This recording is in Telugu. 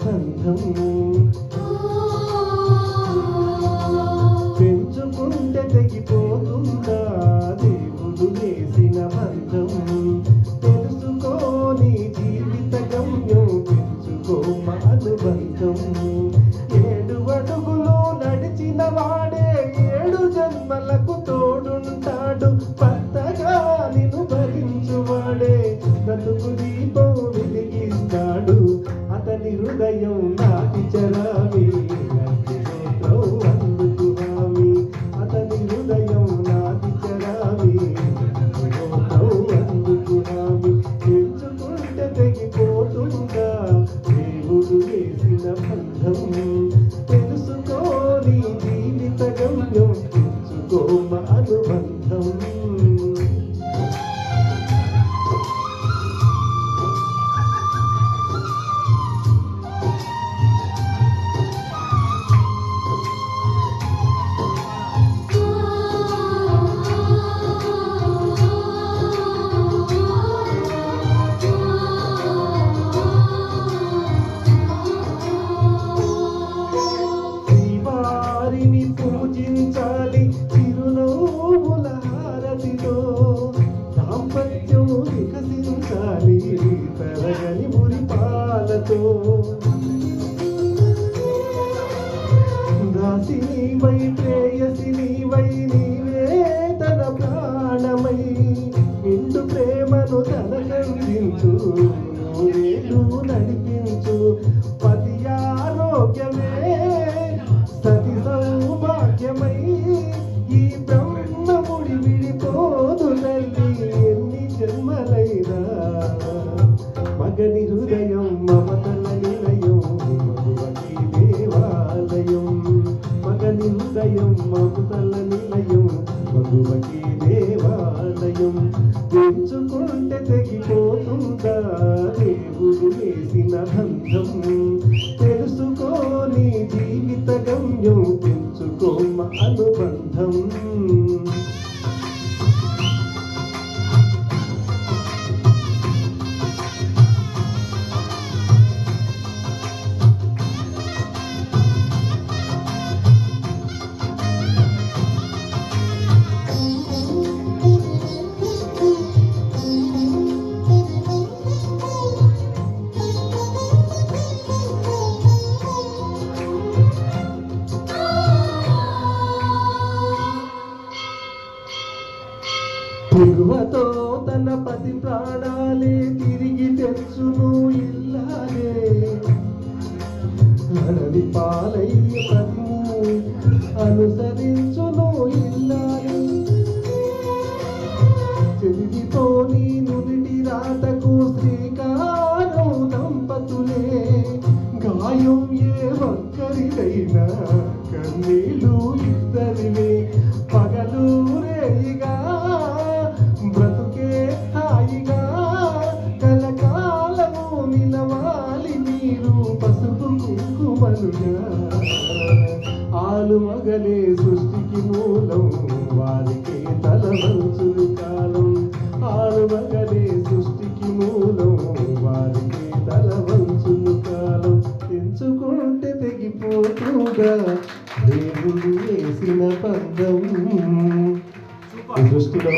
బంధం పెంచుకుంటే తెగిపోతుందా దేవుడు వేసిన బంధం తెలుసుకోని జీవిత గమ్యం పెంచుకో అనుబంధం 7 అడుగులు నడిచిన వాడే 7 జన్మలకు తోడుంటాడు భర్తగా నిన్ను భరించువాడే బ్రతుకు దీపం వెలిగిస్తాడు అతని హృదయం నాటి చరామి అందుకు హామీ అతని హృదయం నాటి చరామి అందుకు హామీ పెంచుకుంటే తెగిపోతుందా దేవుడు వేసిన బంధం తెలుసుకోని జీవిత గమ్యం పెంచుకోమ అనుబంధం పూజించాలి చిరునవ్వుల హారతితో దాంపత్యం వికసించాలి తరగని మురిపాలతో దాసినివై ప్రేయసినివై నీవే తన ప్రాణమై నిండు ప్రేమను తనకందించు నూరేళ్ళు నడిపించు పతి ఆరోగ్యమే సతి సౌభాగ్యమై ఈ బ్రహ్మముడి విడిపోదు తల్లి ఎన్ని జన్మలైనా మగని హృదయం మమతల నిలయం మగువకి దేవాలయం మగని హృదయం మమతల నిలయం మగువకి దేవాలయం పెంచుకుంటే తెగిపోతుందా దేవుడు వేసిన బంధం తెలుసుకోని జీవిత గమ్యం పెంచుకోమ అనుబంధం తిరువతో తన పతి ప్రాణాలే తిరిగి తెచ్చును ఇల్లాలే అడవి పాలయ్య పతిని అనుసరించును ఇల్లాలే చెవిపోని నుదిటి రాతకు శ్రీకారం దంపతులే గాయం ఏ ఒక్కరిదైనా కన్నీళ్ళు ఇద్దరివే పగలు రేయిగా బ్రతుకే హాయిగా కలకాలము నిలవాలి మీరు పసుపు కుంకుమలుగా ఆలు మగలే సృష్టికి మూలం వారికి తల వంచులు కాలం ఆలు మగలే సృష్టికి మూలం వారికి తల వంచులు కాలం తెంచుకుంటే తెగిపోతుగా దేవుడు వేసిన బంధం దృష్టిలో